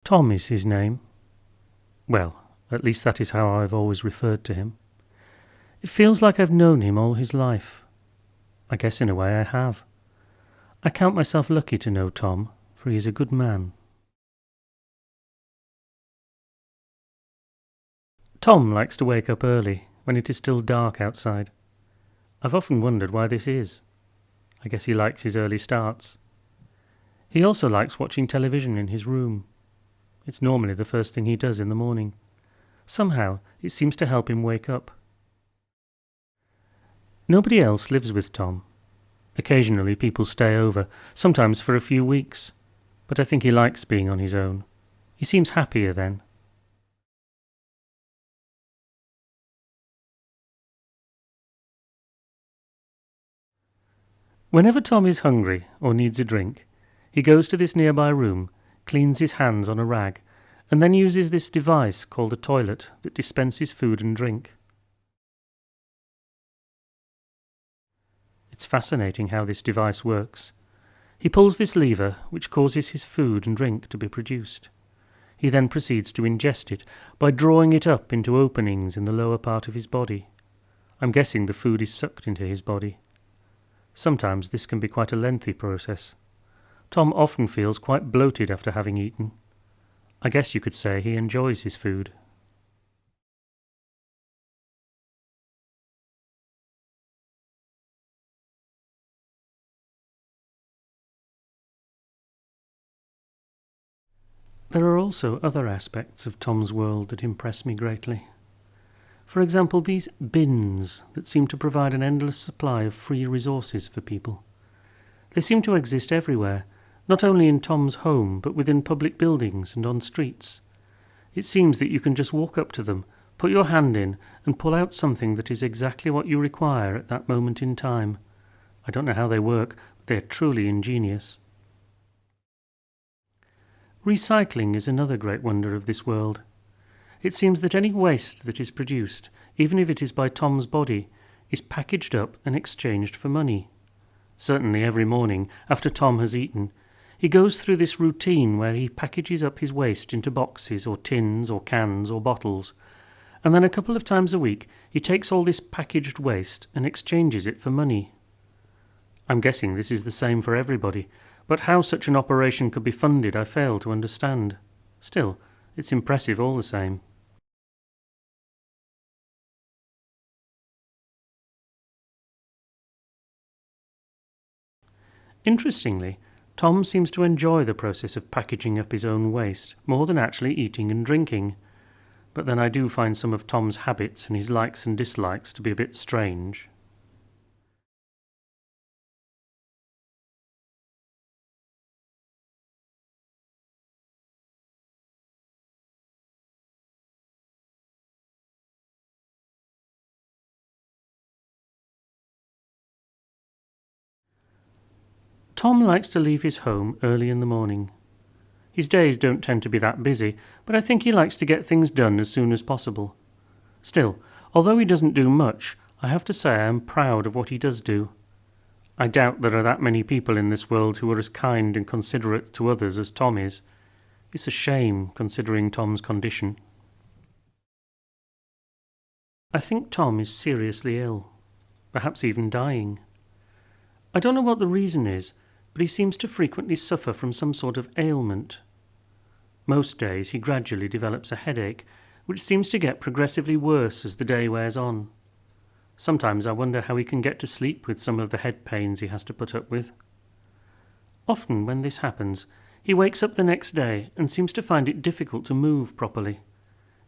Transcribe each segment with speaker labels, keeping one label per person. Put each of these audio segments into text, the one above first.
Speaker 1: Tom is his name. Well, at least that is how I've always referred to him. It feels like I've known him all his life. I guess in a way I have. I count myself lucky to know Tom, for he is a good man. Tom likes to wake up early, when it is still dark outside. I've often wondered why this is. I guess he likes his early starts. He also likes watching television in his room. It's normally the first thing he does in the morning. Somehow, it seems to help him wake up. Nobody else lives with Tom. Occasionally people stay over, sometimes for a few weeks, but I think he likes being on his own. He seems happier then. Whenever Tom is hungry or needs a drink, he goes to this nearby room, cleans his hands on a rag, and then uses this device called a toilet that dispenses food and drink. It's fascinating how this device works. He pulls this lever, which causes his food and drink to be produced. He then proceeds to ingest it by drawing it up into openings in the lower part of his body. I'm guessing the food is sucked into his body. Sometimes this can be quite a lengthy process. Tom often feels quite bloated after having eaten. I guess you could say he enjoys his food. There are also other aspects of Tom's world that impress me greatly. For example, these bins that seem to provide an endless supply of free resources for people. They seem to exist everywhere, not only in Tom's home, but within public buildings and on streets. It seems that you can just walk up to them, put your hand in, and pull out something that is exactly what you require at that moment in time. I don't know how they work, but they are truly ingenious. Recycling is another great wonder of this world. It seems that any waste that is produced, even if it is by Tom's body, is packaged up and exchanged for money. Certainly every morning, after Tom has eaten, he goes through this routine where he packages up his waste into boxes or tins or cans or bottles, and then a couple of times a week he takes all this packaged waste and exchanges it for money. I'm guessing this is the same for everybody, but how such an operation could be funded I fail to understand. Still, it's impressive all the same. Interestingly, Tom seems to enjoy the process of packaging up his own waste more than actually eating and drinking. But then I do find some of Tom's habits and his likes and dislikes to be a bit strange. Tom likes to leave his home early in the morning. His days don't tend to be that busy, but I think he likes to get things done as soon as possible. Still, although he doesn't do much, I have to say I am proud of what he does do. I doubt there are that many people in this world who are as kind and considerate to others as Tom is. It's a shame, considering Tom's condition. I think Tom is seriously ill, perhaps even dying. I don't know what the reason is, but he seems to frequently suffer from some sort of ailment. Most days he gradually develops a headache, which seems to get progressively worse as the day wears on. Sometimes I wonder how he can get to sleep with some of the head pains he has to put up with. Often when this happens, he wakes up the next day and seems to find it difficult to move properly.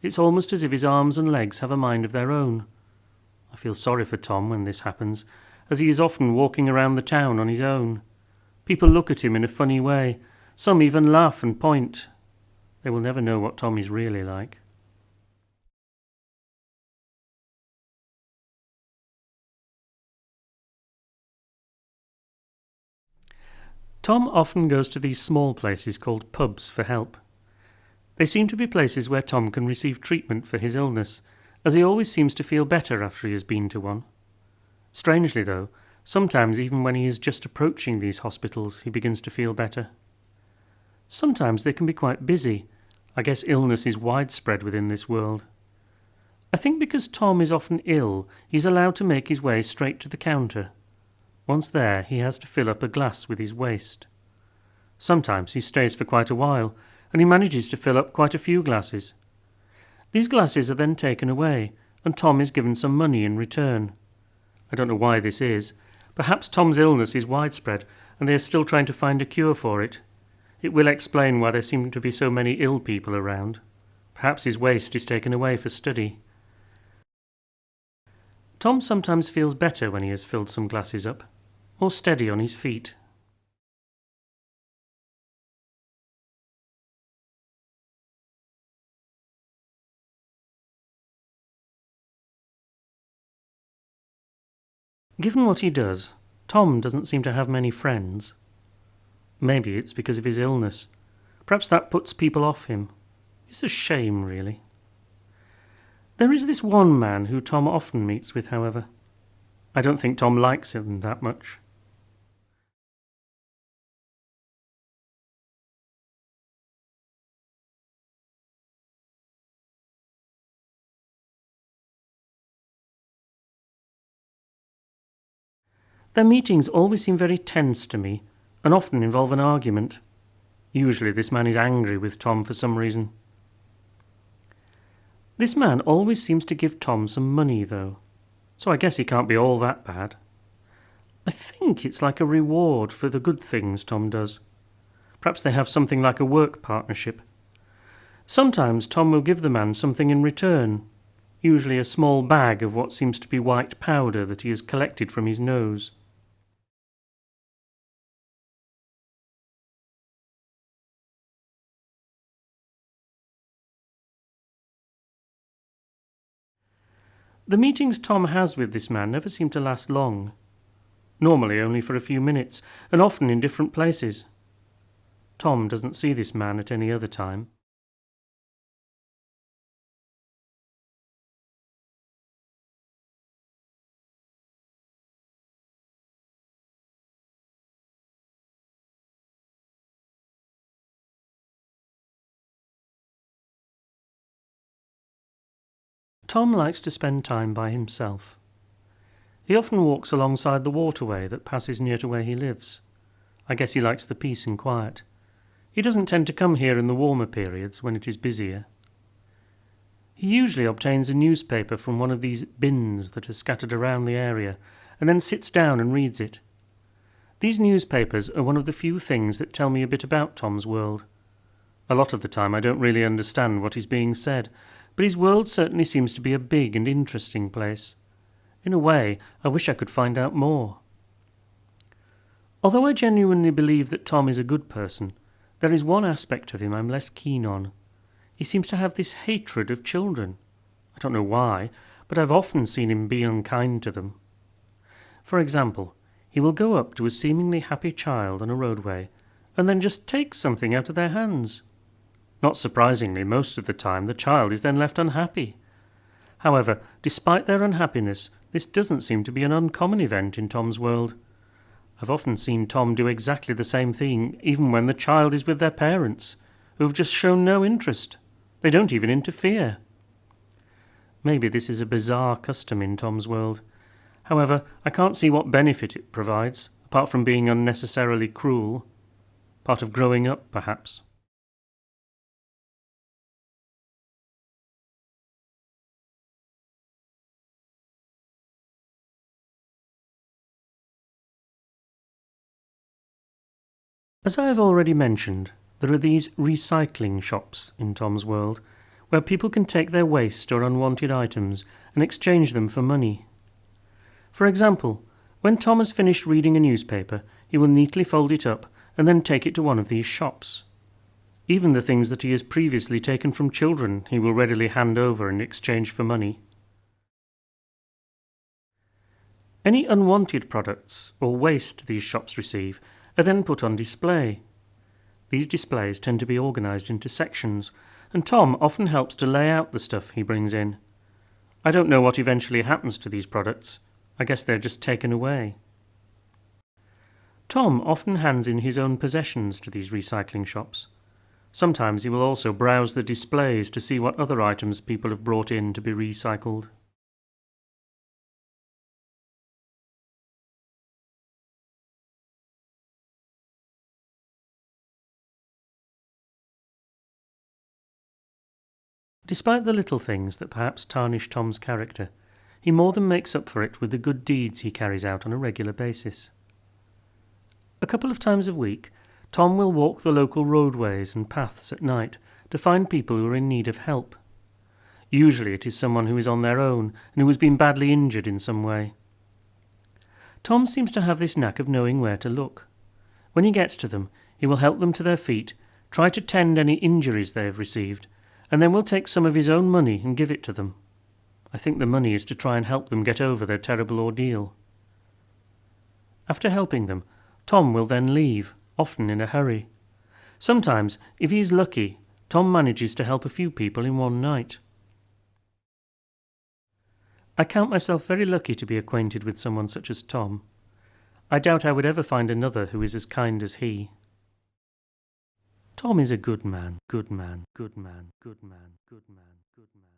Speaker 1: It's almost as if his arms and legs have a mind of their own. I feel sorry for Tom when this happens, as he is often walking around the town on his own. People look at him in a funny way. Some even laugh and point. They will never know what Tom is really like. Tom often goes to these small places called pubs for help. They seem to be places where Tom can receive treatment for his illness, as he always seems to feel better after he has been to one. Strangely though, sometimes even when he is just approaching these hospitals, he begins to feel better. Sometimes they can be quite busy, I guess illness is widespread within this world. I think because Tom is often ill, he's allowed to make his way straight to the counter. Once there, he has to fill up a glass with his waste. Sometimes he stays for quite a while, and he manages to fill up quite a few glasses. These glasses are then taken away, and Tom is given some money in return. I don't know why this is. Perhaps Tom's illness is widespread, and they are still trying to find a cure for it. It will explain why there seem to be so many ill people around. Perhaps his waste is taken away for study. Tom sometimes feels better when he has filled some glasses up, more steady on his feet. Given what he does, Tom doesn't seem to have many friends. Maybe it's because of his illness. Perhaps that puts people off him. It's a shame, really. There is this one man who Tom often meets with, however. I don't think Tom likes him that much. Their meetings always seem very tense to me, and often involve an argument. Usually this man is angry with Tom for some reason. This man always seems to give Tom some money, though, so I guess he can't be all that bad. I think it's like a reward for the good things Tom does. Perhaps they have something like a work partnership. Sometimes Tom will give the man something in return, usually a small bag of what seems to be white powder that he has collected from his nose. The meetings Tom has with this man never seem to last long. Normally only for a few minutes, and often in different places. Tom doesn't see this man at any other time. Tom likes to spend time by himself. He often walks alongside the waterway that passes near to where he lives. I guess he likes the peace and quiet. He doesn't tend to come here in the warmer periods when it is busier. He usually obtains a newspaper from one of these bins that are scattered around the area, and then sits down and reads it. These newspapers are one of the few things that tell me a bit about Tom's world. A lot of the time I don't really understand what is being said, but his world certainly seems to be a big and interesting place. In a way, I wish I could find out more. Although I genuinely believe that Tom is a good person, there is one aspect of him I'm less keen on. He seems to have this hatred of children. I don't know why, but I've often seen him be unkind to them. For example, he will go up to a seemingly happy child on a roadway and then just take something out of their hands. Not surprisingly, most of the time the child is then left unhappy. However, despite their unhappiness, this doesn't seem to be an uncommon event in Tom's world. I've often seen Tom do exactly the same thing, even when the child is with their parents, who have just shown no interest. They don't even interfere. Maybe this is a bizarre custom in Tom's world. However, I can't see what benefit it provides, apart from being unnecessarily cruel. Part of growing up, perhaps. As I have already mentioned, there are these recycling shops in Tom's world, where people can take their waste or unwanted items and exchange them for money. For example, when Tom has finished reading a newspaper, he will neatly fold it up and then take it to one of these shops. Even the things that he has previously taken from children he will readily hand over in exchange for money. Any unwanted products or waste these shops receive are then put on display. These displays tend to be organised into sections, and Tom often helps to lay out the stuff he brings in. I don't know what eventually happens to these products. I guess they're just taken away. Tom often hands in his own possessions to these recycling shops. Sometimes he will also browse the displays to see what other items people have brought in to be recycled. Despite the little things that perhaps tarnish Tom's character, he more than makes up for it with the good deeds he carries out on a regular basis. A couple of times a week, Tom will walk the local roadways and paths at night to find people who are in need of help. Usually it is someone who is on their own and who has been badly injured in some way. Tom seems to have this knack of knowing where to look. When he gets to them, he will help them to their feet, try to tend any injuries they have received, and then will take some of his own money and give it to them. I think the money is to try and help them get over their terrible ordeal. After helping them, Tom will then leave, often in a hurry. Sometimes, if he is lucky, Tom manages to help a few people in one night. I count myself very lucky to be acquainted with someone such as Tom. I doubt I would ever find another who is as kind as he. Tom is a good man, good man, good man, good man, good man, good man.